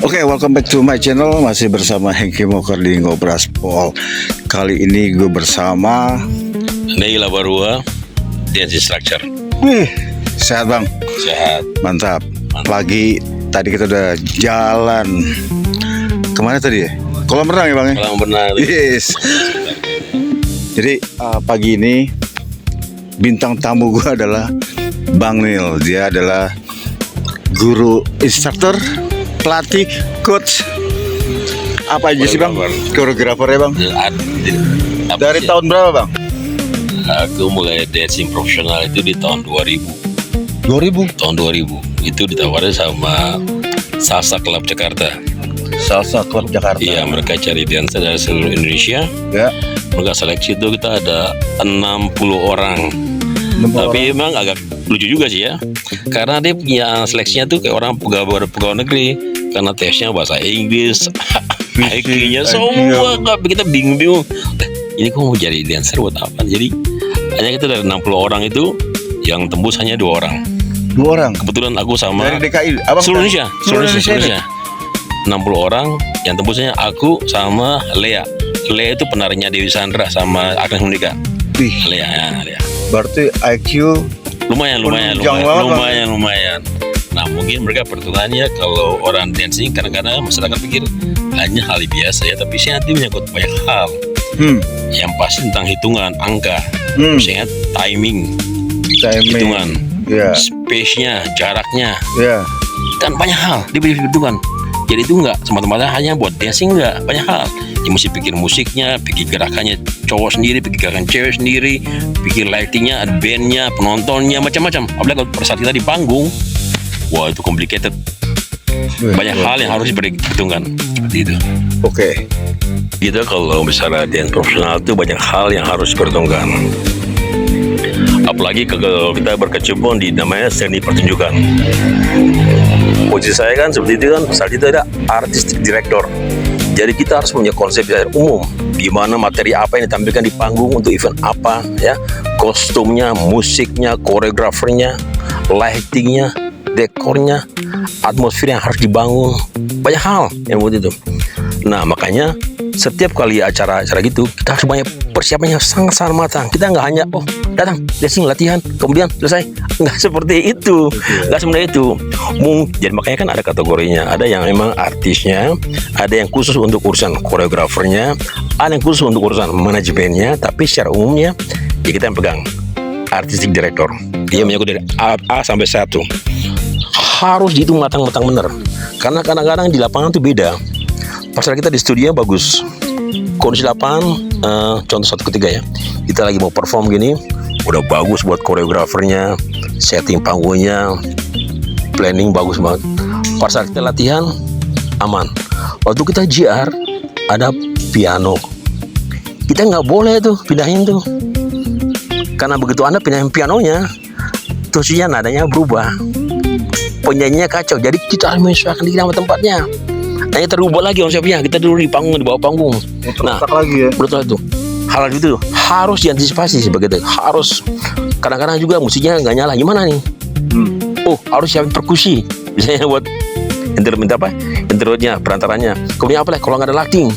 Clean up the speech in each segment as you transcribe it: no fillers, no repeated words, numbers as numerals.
Oke, welcome back to my channel. Masih bersama Hengki Moker di Ngobraspol. Kali ini gue bersama Neila Barua, Dance Instructor. Wih, sehat bang? Sehat. Mantap. Pagi tadi kita udah jalan. Kemana tadi ya? Kolam renang ya bang? Kolam renang. Yes. Jadi pagi ini bintang tamu gue adalah Bang Nil. Dia adalah guru instruktur, pelatih, coach. Apa aja sih bang? Koreografer ya bang? Dari tahun berapa bang? Aku mulai dancing profesional itu di tahun 2000. 2000? Tahun 2000 itu ditawarin sama Salsa Club Jakarta. Salsa Club Jakarta. Iya, mereka cari dancer dari seluruh Indonesia. Ya. Mereka seleksi itu kita ada 60 orang. Tapi emang agak lucu juga sih ya, karena dia punya seleksinya tuh kayak orang pegawai negeri, karena tesnya bahasa Inggris, IQ-nya semua, kita bingung. Ini kok mau jadi dancer buat apa? Jadi hanya kita dari 60 orang itu yang tembus hanya 2 orang. 2 orang. Kebetulan aku sama Dari DKI, abang seluruh Indonesia. 60 orang yang tembusnya aku sama Lea. Lea itu penarinya Dewi Sandra sama Agnes Monika. Wih, Lea. berarti IQ lumayan. Nah, mungkin mereka perhitungannya kalau orang dancing kadang-kadang masyarakat pikir hanya hal biasa ya, tapi saya nanti menyangkut banyak hal. Yang pasti tentang hitungan angka, misalnya timing, hitungan, space-nya, jaraknya, kan banyak hal diperhitungkan. Jadi itu enggak semata-mata hanya buat dancing, enggak, banyak hal. Ya mesti pikir musiknya, pikir gerakannya cowok sendiri, pikir gerakan cewek sendiri, pikir lightingnya, bandnya, penontonnya, macam-macam. Apalagi kalau pada saat kita di panggung, wah itu complicated. Banyak hal yang harus diperhitungkan seperti itu. Oke. Gitu kalau bicara dance profesional itu banyak hal yang harus diperhitungkan. Apalagi kalau kita berkecimpung di namanya seni pertunjukan. Posisi saya kan seperti itu kan, saat itu ada artistic director. Jadi kita harus punya konsep yang umum, gimana materi apa yang ditampilkan di panggung untuk event apa, ya, kostumnya, musiknya, koreografernya, lightingnya, dekornya, atmosfer yang harus dibangun, banyak hal yang buat itu. Nah makanya setiap kali acara gitu kita harus banyak persiapannya sangat matang. Kita nggak hanya datang dancing latihan kemudian selesai, nggak seperti itu, nggak semudah itu. Jadi makanya kan ada kategorinya, ada yang memang artisnya, ada yang khusus untuk urusan koreografernya, ada yang khusus untuk urusan manajemennya. Tapi secara umumnya ya kita yang pegang artistic director, dia menyangkut dari A sampai 1. Harus dihitung matang-matang bener, karena kadang-kadang di lapangan tuh beda. Pasal kita di studio bagus, kondisi lapangan, contoh 1 ketiga ya, kita lagi mau perform gini, udah bagus buat koreografernya, setting panggungnya, planning bagus banget. Pasal kita latihan aman. Waktu kita JR ada piano, kita nggak boleh tuh pindahin tuh, karena begitu Anda pindahin pianonya, terusnya nadanya berubah, penyanyinya kacau. Jadi kita harus menyesuaikan diri sama tempatnya. Nah, terubah lagi konsepnya. Kita dulu di panggung, di bawah panggung. Nah, lagi ya. Betul itu. Hal itu harus diantisipasi sebagai itu. Harus. Kadang-kadang juga musiknya nggak nyala. Gimana nih? Harus siapin perkusi. Misalnya buat interlude-nya, perantaranya. Kemudian apa lagi? Kalau nggak ada lighting.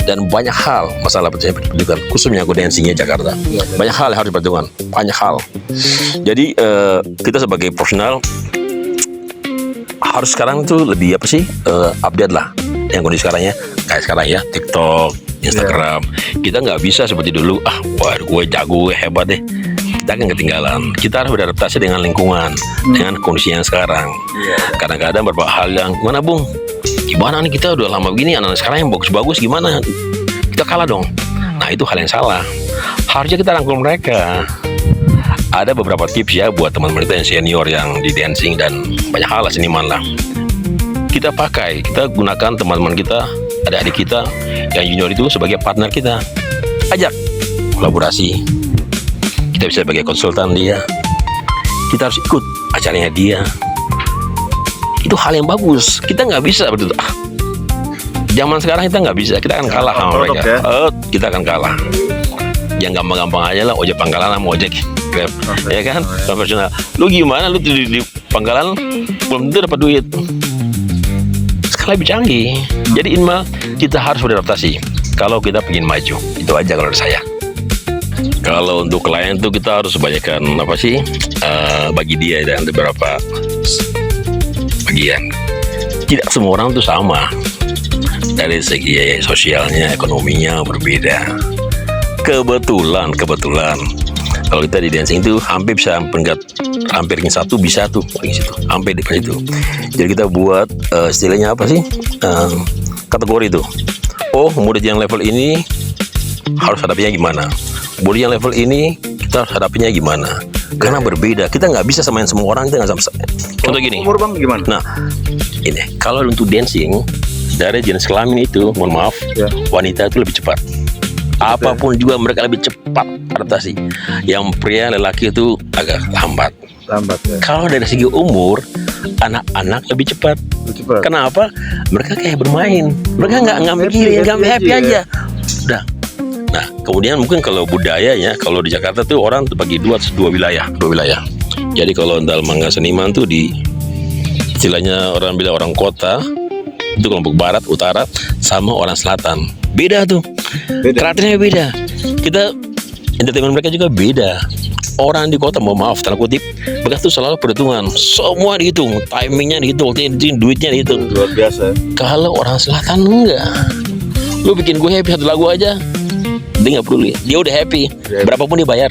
Dan banyak hal masalah pertunjukan, khususnya aku dancingnya Jakarta. Banyak hal yang harus diperhitungkan. Banyak hal. Jadi kita sebagai profesional harus sekarang tuh lebih update lah yang kondisi sekarang ya, kayak sekarang ya, TikTok, Instagram. Kita nggak bisa seperti dulu, wah gue jago, gue hebat deh. Kita kan ketinggalan. Kita harus beradaptasi dengan lingkungan, dengan kondisi yang sekarang. Kadang-kadang beberapa hal yang gimana bung, gimana nih kita udah lama begini, anak-anak sekarang yang bagus-bagus gimana, kita kalah dong. Nah itu hal yang salah. Harusnya kita rangkul mereka. Ada beberapa tips ya buat teman-teman kita yang senior yang di dancing dan banyak hal lah, seniman lah. Kita gunakan teman-teman kita, adik-adik kita yang junior itu sebagai partner kita. Ajak kolaborasi. Kita bisa sebagai konsultan dia. Kita harus ikut acaranya dia. Itu hal yang bagus. Kita nggak bisa begitu. Zaman sekarang kita nggak bisa. Kita akan kalah sama mereka. Kita akan kalah. Yang gampang-gampang aja lah, ojek pangkalan sama ojek Grab, ya kan, profesional. Lu gimana? Lu di pangkalan belum tentu dapat duit. lebih canggih. Jadi Inma, kita harus beradaptasi kalau kita ingin maju. Itu aja kalau dari saya. Kalau untuk klien tuh kita harus banyakkan bagi dia dan beberapa bagian. Tidak semua orang tuh sama dari segi sosialnya, ekonominya berbeda. Kebetulan kalau kita di dancing itu hampir bisa hampir satu bisa tuh paling situ, hampir di situ. Jadi kita buat istilahnya kategori itu. Oh, murid yang level ini harus hadapinya gimana? Murid yang level ini kita harus hadapinya gimana? Karena berbeda. Kita nggak bisa samain semua orang, kita nggak sama. Contoh gini. Umur bang gimana? Nah, ini kalau untuk dancing dari jenis kelamin itu, mohon maaf, wanita itu lebih cepat. Apapun juga mereka lebih cepat adaptasi. Yang pria lelaki itu agak lambat. Ya. Kalau dari segi umur, anak-anak lebih cepat. Kenapa? Mereka kayak bermain. Mereka nggak mikirin, nggak happy aja. Udah. Nah, kemudian mungkin kalau budayanya, kalau di Jakarta tuh orang terbagi dua wilayah. Jadi kalau dalam manga seniman tuh di istilahnya orang bilang orang kota itu kelompok barat, utara, sama orang selatan. Beda tuh. Karakternya beda. Kita entertainment mereka juga beda. Orang di kota, mohon maaf, tanda kutip, mereka tuh selalu perhitungan. Semua dihitung, timingnya dihitung, duitnya dihitung. Luar biasa. Kalau orang selatan enggak. Lu bikin gue happy satu lagu aja, dia nggak peduli. Dia udah happy. Berapapun dia bayar.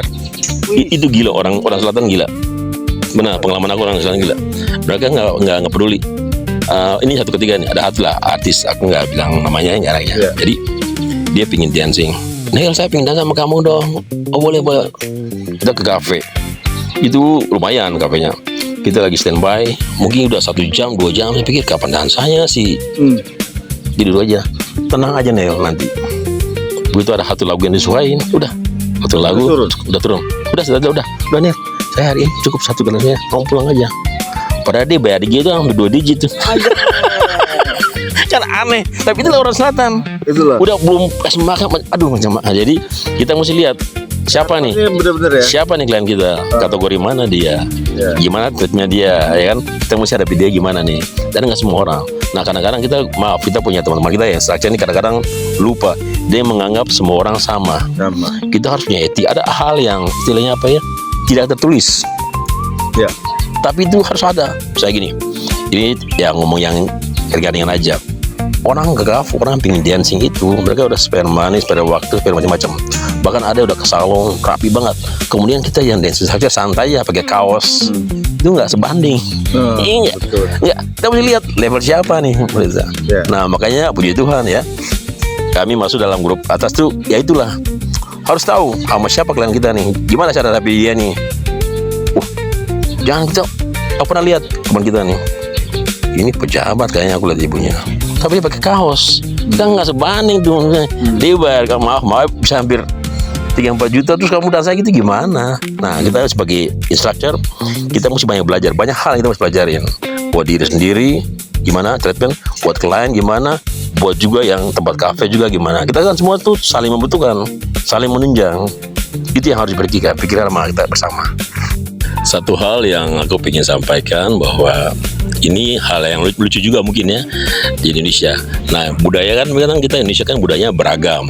Itu gila, orang selatan gila. Benar, pengalaman aku orang selatan gila. Mereka nggak peduli. Ini satu ketiga nih, ada artis, aku nggak bilang namanya, nggak ya. Jadi dia pingin dancing. Nel, saya pingin dansa sama kamu dong. Oh boleh. Kita ke kafe. Itu lumayan kafenya. Kita lagi standby. Mungkin udah 1 jam, 2 jam. Saya pikir kapan dansanya sih. Jadi dulu aja. Tenang aja Nel, nanti. Begitu ada satu lagu yang disukain, udah. Satu lagu udah turun. Udah Nel. Saya hari ini cukup 1 gelasnya. Kamu pulang aja. Padahal dia bayar dia itu hampir 2 digit tuh. Kan aneh, tapi itulah orang selatan. Udah belum kasih makan, aduh macam. Jadi kita mesti lihat siapa nih, bener-bener ya. Siapa nih klien kita, kategori mana dia, gimana treatnya dia, ya kan? Kita mesti hadapi dia gimana nih. Dan nggak semua orang. Nah kadang-kadang kita punya teman-teman kita ya, structure ini kadang-kadang lupa. Dia menganggap semua orang sama. Kita harus punya etik. Ada hal yang istilahnya tidak tertulis. Ya. Tapi itu harus ada. Saya gini, ini yang ngomong yang ringan aja. Orang gagaf, orang pingin dancing itu, mereka udah spare money, spare waktu, spare macam-macam. Bahkan ada udah ke salon, rapi banget. Kemudian kita yang dancing saja santai ya, pakai kaos. Itu nggak sebanding. Iya, kita mesti lihat level siapa nih. Nah makanya puji Tuhan ya, kami masuk dalam grup atas tuh, ya itulah. Harus tahu sama siapa klien kita nih. Gimana cara hadapi dia nih. Jangan kita, aku pernah lihat teman kita nih. Ini pejabat kayaknya, aku lihat ibunya. Tapi dia pakai kaos. Kita nggak sebanding tuh. Dia bayar, maaf bisa hampir 3-4 juta. Terus kamu dansa gitu gimana? Nah kita sebagai instructor, kita mesti banyak belajar. Banyak hal yang kita mesti pelajarin. Buat diri sendiri gimana treatment, buat klien gimana, buat juga yang tempat kafe juga gimana. Kita kan semua tuh saling membutuhkan, saling menunjang. Itu yang harus dipikirkan sama kita bersama. Satu hal yang aku ingin sampaikan bahwa ini hal yang lucu juga mungkin ya di Indonesia. Nah budaya kan kita Indonesia kan budayanya beragam.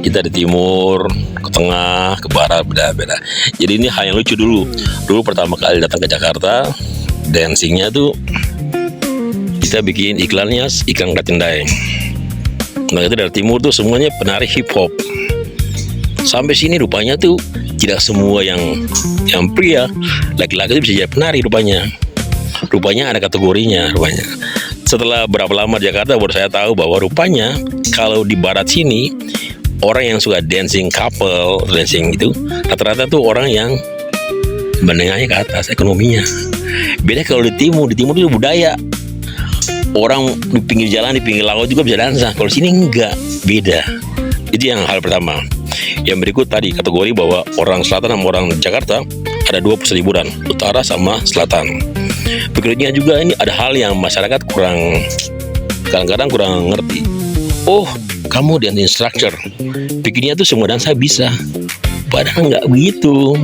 Kita di timur, ke tengah, ke barat beda-beda. Jadi ini hal yang lucu dulu. Dulu pertama kali datang ke Jakarta, dancingnya tuh kita bikin iklannya iklan Katindai. Nah itu dari timur tuh semuanya penari hip hop. Sampai sini rupanya tuh tidak semua yang pria, laki-laki itu bisa jadi penari rupanya. Rupanya ada kategorinya rupanya. Setelah berapa lama di Jakarta baru saya tahu bahwa rupanya kalau di barat sini orang yang suka dancing couple, dancing itu rata-rata tuh orang yang menengahnya ke atas ekonominya. Beda kalau di timur itu budaya. Orang di pinggir jalan, di pinggir laut juga bisa dansa. Kalau sini enggak, beda. Itu yang hal pertama. Yang berikut tadi kategori bahwa orang selatan sama orang Jakarta ada 2 pusat hiburan, utara sama selatan. Berikutnya juga ini ada hal yang masyarakat kadang-kadang kurang ngerti. Oh, kamu dance instructor, pikirnya tuh semua dansa bisa. Padahal nggak begitu.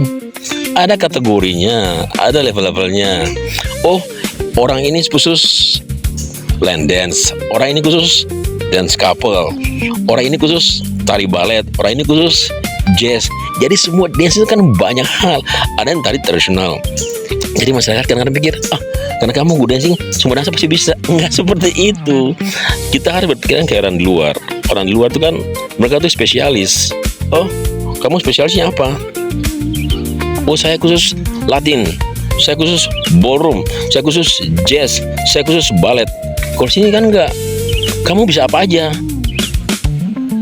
Ada kategorinya, ada level-levelnya. Oh, orang ini khusus line dance, orang ini khusus dance couple, orang ini khusus tari balet, orang ini khusus jazz. Jadi semua dance itu kan banyak hal. Ada yang tari tradisional. Jadi masyarakat kadang-kadang pikir, karena kamu good dancing, semua dansa pasti bisa. Enggak seperti itu. Kita harus berpikiran kayak orang di luar. Orang di luar itu kan mereka tuh spesialis. Oh, kamu spesialisnya apa? Oh, saya khusus Latin, saya khusus ballroom, saya khusus jazz, saya khusus ballet. Kalau sini kan enggak. Kamu bisa apa aja.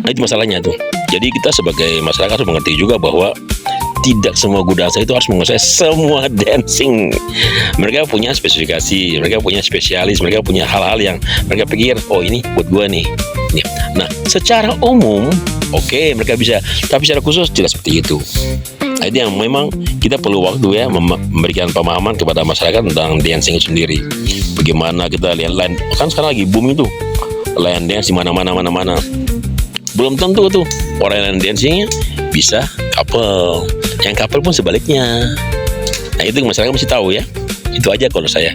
Nah, itu masalahnya tuh. Jadi kita sebagai masyarakat harus mengerti juga bahwa tidak semua guru dansa itu harus menguasai semua dancing. Mereka punya spesifikasi, mereka punya spesialis, mereka punya hal-hal yang mereka pikir, oh ini buat gua nih. Nah, secara umum, oke, mereka bisa, tapi secara khusus tidak seperti itu. Nah, itu yang memang kita perlu waktu ya, memberikan pemahaman kepada masyarakat tentang dancing itu sendiri. Bagaimana kita lihat line, kan sekarang lagi boom itu line dance di mana-mana. Belum tentu tuh orang line dancingnya bisa couple, yang couple pun sebaliknya. Nah, itu masyarakat mesti tahu ya. Itu aja kalau saya.